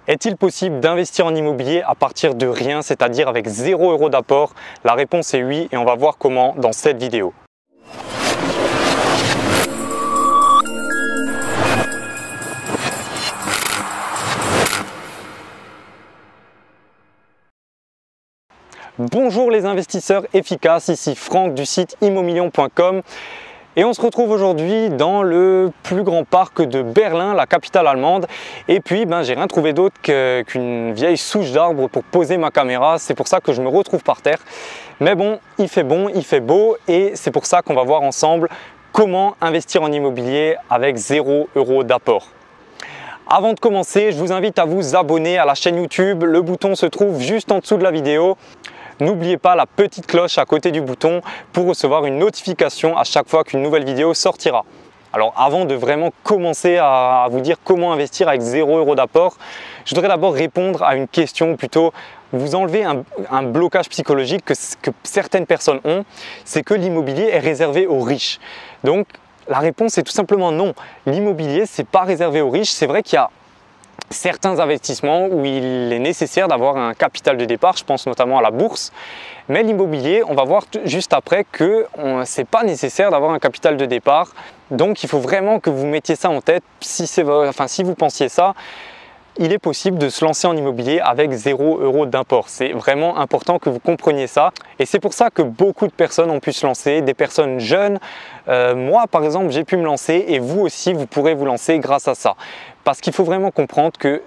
Est-il possible d'investir en immobilier à partir de rien, c'est-à-dire avec 0 € d'apport? La réponse est oui et on va voir comment dans cette vidéo. Bonjour les investisseurs efficaces, ici Franck du site immomillion.com. Et on se retrouve aujourd'hui dans le plus grand parc de Berlin, la capitale allemande. Et puis, j'ai rien trouvé d'autre qu'une vieille souche d'arbre pour poser ma caméra. C'est pour ça que je me retrouve par terre. Mais bon, il fait beau et c'est pour ça qu'on va voir ensemble comment investir en immobilier avec 0 € d'apport. Avant de commencer, je vous invite à vous abonner à la chaîne YouTube. Le bouton se trouve juste en dessous de la vidéo. N'oubliez pas la petite cloche à côté du bouton pour recevoir une notification à chaque fois qu'une nouvelle vidéo sortira. Alors avant de vraiment commencer à vous dire comment investir avec 0 € d'apport, je voudrais d'abord répondre à une question, ou plutôt vous enlever un blocage psychologique que certaines personnes ont, c'est que l'immobilier est réservé aux riches. Donc la réponse est tout simplement non. L'immobilier, c'est pas réservé aux riches. C'est vrai qu'il y a certains investissements où il est nécessaire d'avoir un capital de départ, je pense notamment à la bourse, mais l'immobilier, on va voir juste après que ce n'est pas nécessaire d'avoir un capital de départ, donc il faut vraiment que vous mettiez ça en tête. Si vous pensiez ça, il est possible de se lancer en immobilier avec 0 € d'import. C'est vraiment important que vous compreniez ça et c'est pour ça que beaucoup de personnes ont pu se lancer, des personnes jeunes. Moi par exemple j'ai pu me lancer et vous aussi vous pourrez vous lancer grâce à ça. Parce qu'il faut vraiment comprendre que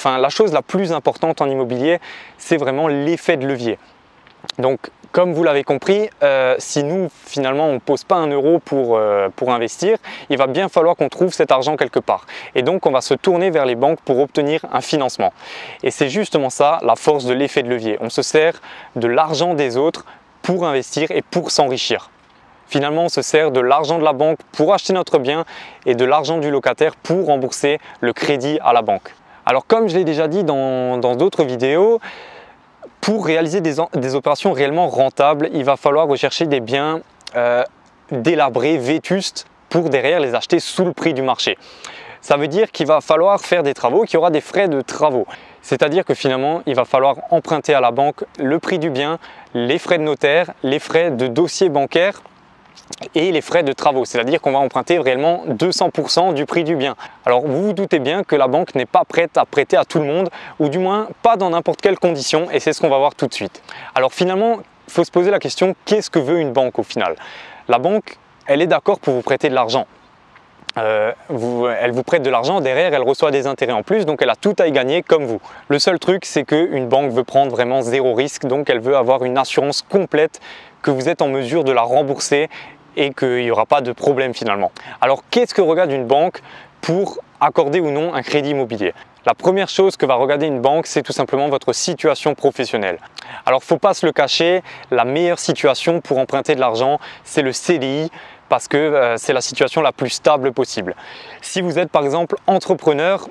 la chose la plus importante en immobilier, c'est vraiment l'effet de levier. Donc comme vous l'avez compris, si nous finalement on ne pose pas 1 € pour investir, il va bien falloir qu'on trouve cet argent quelque part. Et donc on va se tourner vers les banques pour obtenir un financement. Et c'est justement ça la force de l'effet de levier. On se sert de l'argent des autres pour investir et pour s'enrichir. Finalement, on se sert de l'argent de la banque pour acheter notre bien et de l'argent du locataire pour rembourser le crédit à la banque. Alors comme je l'ai déjà dit dans d'autres vidéos, pour réaliser des opérations réellement rentables, il va falloir rechercher des biens délabrés, vétustes, pour derrière les acheter sous le prix du marché. Ça veut dire qu'il va falloir faire des travaux, qu'il y aura des frais de travaux. C'est-à-dire que finalement, il va falloir emprunter à la banque le prix du bien, les frais de notaire, les frais de dossier bancaire et les frais de travaux, c'est-à-dire qu'on va emprunter réellement 200% du prix du bien. Alors vous vous doutez bien que la banque n'est pas prête à prêter à tout le monde, ou du moins pas dans n'importe quelle condition, et c'est ce qu'on va voir tout de suite. Alors finalement, il faut se poser la question, qu'est-ce que veut une banque au final? La banque, elle est d'accord pour vous prêter de l'argent. Elle vous prête de l'argent, derrière elle reçoit des intérêts en plus, donc elle a tout à y gagner comme vous. Le seul truc, c'est qu'une banque veut prendre vraiment 0 risque, donc elle veut avoir une assurance complète que vous êtes en mesure de la rembourser et qu'il n'y aura pas de problème finalement. Alors qu'est-ce que regarde une banque pour accorder ou non un crédit immobilier? La première chose que va regarder une banque, c'est tout simplement votre situation professionnelle. Alors il ne faut pas se le cacher, la meilleure situation pour emprunter de l'argent, c'est le CDI, parce que c'est la situation la plus stable possible. Si vous êtes par exemple entrepreneur,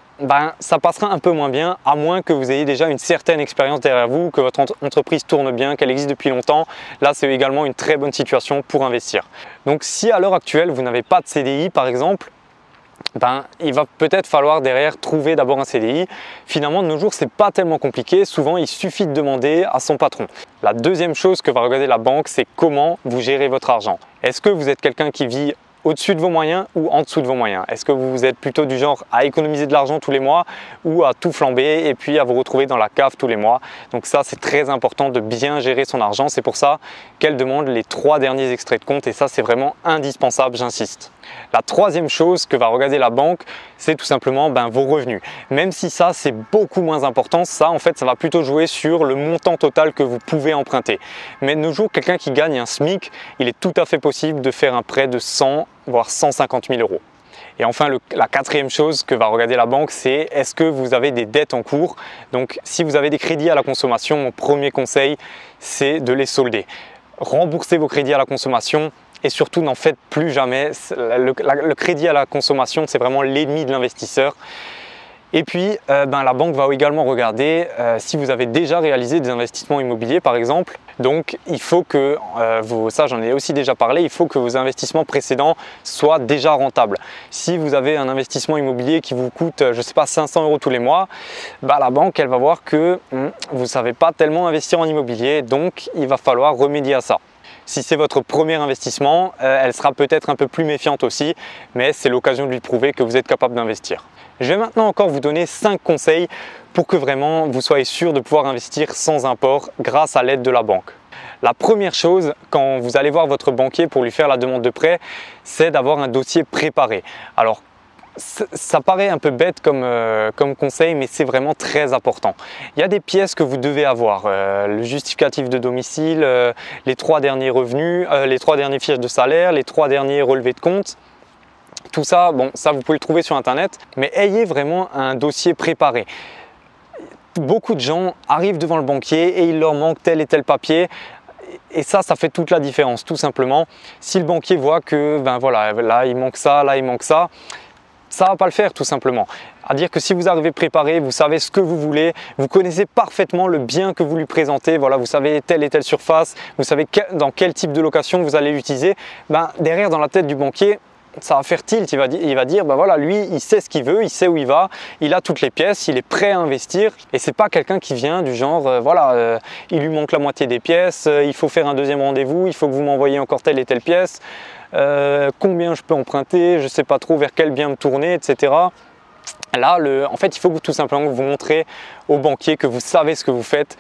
ça passera un peu moins bien, à moins que vous ayez déjà une certaine expérience derrière vous, que votre entreprise tourne bien, qu'elle existe depuis longtemps. Là, c'est également une très bonne situation pour investir. Donc si à l'heure actuelle, vous n'avez pas de CDI par exemple, il va peut-être falloir derrière trouver d'abord un CDI. Finalement, de nos jours, c'est pas tellement compliqué. Souvent, il suffit de demander à son patron. La deuxième chose que va regarder la banque, c'est comment vous gérez votre argent. Est-ce que vous êtes quelqu'un qui vit au-dessus de vos moyens ou en dessous de vos moyens? Est-ce que vous êtes plutôt du genre à économiser de l'argent tous les mois ou à tout flamber et puis à vous retrouver dans la cave tous les mois? Donc ça, c'est très important de bien gérer son argent. C'est pour ça qu'elle demande les 3 derniers extraits de compte et ça, c'est vraiment indispensable, j'insiste. La troisième chose que va regarder la banque, c'est tout simplement vos revenus. Même si ça, c'est beaucoup moins important, ça en fait, ça va plutôt jouer sur le montant total que vous pouvez emprunter. Mais de nos jours, quelqu'un qui gagne un SMIC, il est tout à fait possible de faire un prêt de 100 voire 150 000 €. Et enfin, la quatrième chose que va regarder la banque, c'est est-ce que vous avez des dettes en cours? Donc si vous avez des crédits à la consommation, mon premier conseil, c'est de les solder. Remboursez vos crédits à la consommation. Et surtout, n'en faites plus jamais. Le crédit à la consommation, c'est vraiment l'ennemi de l'investisseur. Et puis, la banque va également regarder si vous avez déjà réalisé des investissements immobiliers par exemple. Donc, il faut que, ça j'en ai aussi déjà parlé, il faut que vos investissements précédents soient déjà rentables. Si vous avez un investissement immobilier qui vous coûte, je ne sais pas, 500 € tous les mois, la banque elle va voir que vous ne savez pas tellement investir en immobilier, donc il va falloir remédier à ça. Si c'est votre premier investissement, elle sera peut-être un peu plus méfiante aussi, mais c'est l'occasion de lui prouver que vous êtes capable d'investir. Je vais maintenant encore vous donner 5 conseils pour que vraiment vous soyez sûr de pouvoir investir sans import grâce à l'aide de la banque. La première chose, quand vous allez voir votre banquier pour lui faire la demande de prêt, c'est d'avoir un dossier préparé. Alors, ça paraît un peu bête comme conseil, mais c'est vraiment très important. Il y a des pièces que vous devez avoir, le justificatif de domicile, les 3 derniers revenus, les 3 dernières fiches de salaire, les 3 derniers relevés de compte. Tout ça, ça vous pouvez le trouver sur internet, mais ayez vraiment un dossier préparé. Beaucoup de gens arrivent devant le banquier et il leur manque tel et tel papier. Et ça fait toute la différence, tout simplement. Si le banquier voit que là il manque ça, là il manque ça, ça ne va pas le faire tout simplement. À dire que si vous arrivez préparé, vous savez ce que vous voulez, vous connaissez parfaitement le bien que vous lui présentez, vous savez telle et telle surface, vous savez dans quel type de location vous allez l'utiliser, derrière dans la tête du banquier, ça va faire tilt, il va dire lui il sait ce qu'il veut, il sait où il va, il a toutes les pièces, il est prêt à investir et c'est pas quelqu'un qui vient du genre il lui manque la moitié des pièces, il faut faire un deuxième rendez-vous, il faut que vous m'envoyiez encore telle et telle pièce, combien je peux emprunter, je sais pas trop vers quel bien me tourner, etc. Là, en fait, il faut tout simplement vous montrer au banquier que vous savez ce que vous faites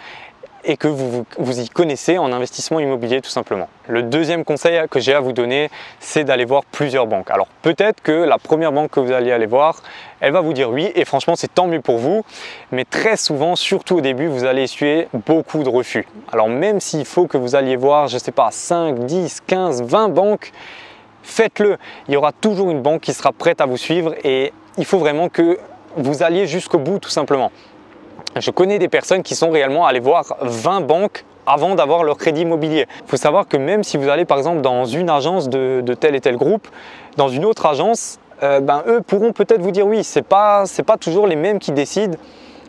et que vous y connaissez en investissement immobilier tout simplement. Le deuxième conseil que j'ai à vous donner, c'est d'aller voir plusieurs banques. Alors peut-être que la première banque que vous allez aller voir, elle va vous dire oui et franchement c'est tant mieux pour vous, mais très souvent, surtout au début, vous allez essuyer beaucoup de refus. Alors même s'il faut que vous alliez voir, je ne sais pas, 5, 10, 15, 20 banques, faites-le. Il y aura toujours une banque qui sera prête à vous suivre et il faut vraiment que vous alliez jusqu'au bout tout simplement. Je connais des personnes qui sont réellement allées voir 20 banques avant d'avoir leur crédit immobilier. Il faut savoir que même si vous allez par exemple dans une agence de tel et tel groupe, dans une autre agence, eux pourront peut-être vous dire oui, c'est pas toujours les mêmes qui décident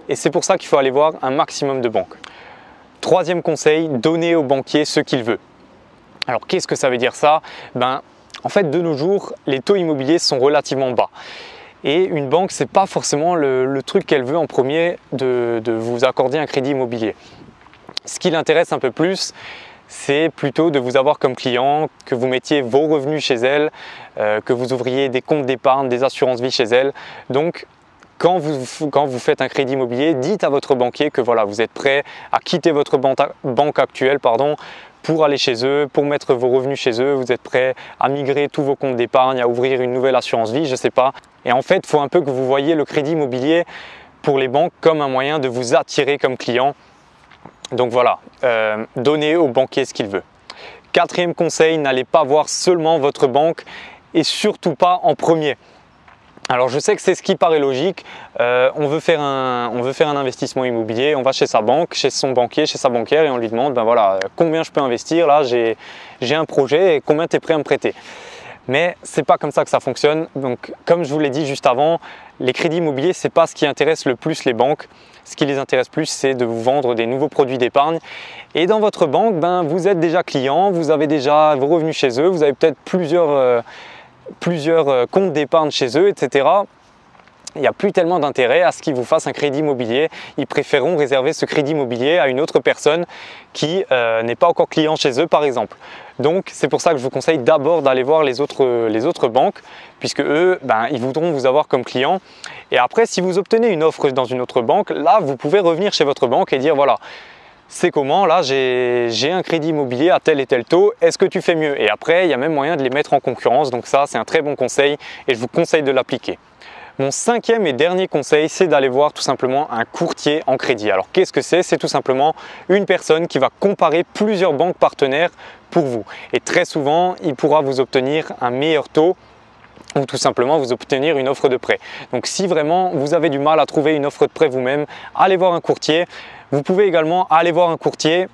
et c'est pour ça qu'il faut aller voir un maximum de banques. Troisième conseil, donnez au banquier ce qu'il veut. Alors qu'est-ce que ça veut dire ça? En fait de nos jours, les taux immobiliers sont relativement bas. Et une banque, ce n'est pas forcément le truc qu'elle veut en premier de vous accorder un crédit immobilier. Ce qui l'intéresse un peu plus, c'est plutôt de vous avoir comme client, que vous mettiez vos revenus chez elle, que vous ouvriez des comptes d'épargne, des assurances vie chez elle. Donc, quand vous faites un crédit immobilier, dites à votre banquier que vous êtes prêt à quitter votre banque actuelle pour aller chez eux, pour mettre vos revenus chez eux, vous êtes prêt à migrer tous vos comptes d'épargne, à ouvrir une nouvelle assurance vie, je ne sais pas. Et en fait, il faut un peu que vous voyiez le crédit immobilier pour les banques comme un moyen de vous attirer comme client. Donc voilà, donnez au banquier ce qu'il veut. Quatrième conseil, n'allez pas voir seulement votre banque et surtout pas en premier. Alors je sais que c'est ce qui paraît logique, on veut faire un investissement immobilier, on va chez sa banque, chez son banquier, chez sa banquière et on lui demande combien je peux investir, là j'ai un projet et combien tu es prêt à me prêter. Mais c'est pas comme ça que ça fonctionne. Donc comme je vous l'ai dit juste avant, les crédits immobiliers c'est pas ce qui intéresse le plus les banques. Ce qui les intéresse plus, c'est de vous vendre des nouveaux produits d'épargne. Et dans votre banque, vous êtes déjà client, vous avez déjà vos revenus chez eux, vous avez peut-être plusieurs comptes d'épargne chez eux, etc. Il n'y a plus tellement d'intérêt à ce qu'ils vous fassent un crédit immobilier. Ils préféreront réserver ce crédit immobilier à une autre personne qui n'est pas encore client chez eux par exemple. Donc c'est pour ça que je vous conseille d'abord d'aller voir les autres banques puisque eux, ils voudront vous avoir comme client. Et après, si vous obtenez une offre dans une autre banque, là vous pouvez revenir chez votre banque et dire voilà, c'est comment, là j'ai un crédit immobilier à tel et tel taux, est-ce que tu fais mieux? Et après, il y a même moyen de les mettre en concurrence, donc ça c'est un très bon conseil et je vous conseille de l'appliquer. Mon cinquième et dernier conseil, c'est d'aller voir tout simplement un courtier en crédit. Alors qu'est-ce que c'est? C'est tout simplement une personne qui va comparer plusieurs banques partenaires pour vous. Et très souvent, il pourra vous obtenir un meilleur taux ou tout simplement vous obtenir une offre de prêt. Donc si vraiment vous avez du mal à trouver une offre de prêt vous-même, allez voir un courtier. Vous pouvez également aller voir un courtier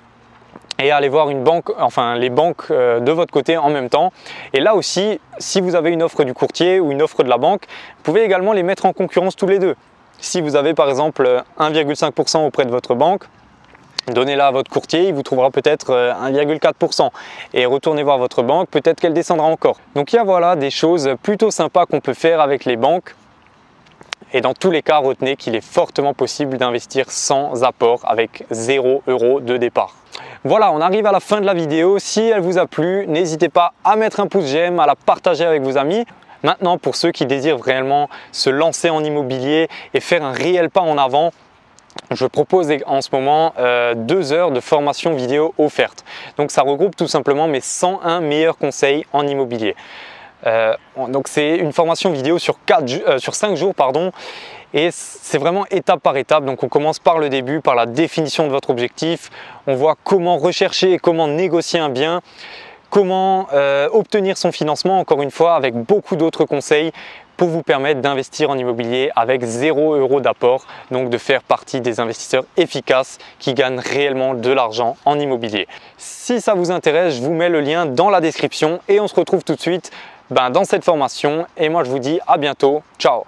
et aller voir une banque, enfin les banques de votre côté en même temps. Et là aussi, si vous avez une offre du courtier ou une offre de la banque, vous pouvez également les mettre en concurrence tous les deux. Si vous avez par exemple 1,5% auprès de votre banque, donnez-la à votre courtier, il vous trouvera peut-être 1,4% et retournez voir votre banque, peut-être qu'elle descendra encore. Donc il y a voilà des choses plutôt sympas qu'on peut faire avec les banques. Et dans tous les cas, retenez qu'il est fortement possible d'investir sans apport avec 0 € de départ. Voilà, on arrive à la fin de la vidéo. Si elle vous a plu, n'hésitez pas à mettre un pouce j'aime, à la partager avec vos amis. Maintenant, pour ceux qui désirent réellement se lancer en immobilier et faire un réel pas en avant, je propose en ce moment 2 heures de formation vidéo offerte. Donc ça regroupe tout simplement mes 101 meilleurs conseils en immobilier. Donc c'est une formation vidéo sur 5 jours et c'est vraiment étape par étape. Donc on commence par le début, par la définition de votre objectif. On voit comment rechercher et comment négocier un bien, comment obtenir son financement, encore une fois avec beaucoup d'autres conseils pour vous permettre d'investir en immobilier avec 0 € d'apport, donc de faire partie des investisseurs efficaces qui gagnent réellement de l'argent en immobilier. Si ça vous intéresse, je vous mets le lien dans la description et on se retrouve tout de suite dans cette formation et moi je vous dis à bientôt, ciao.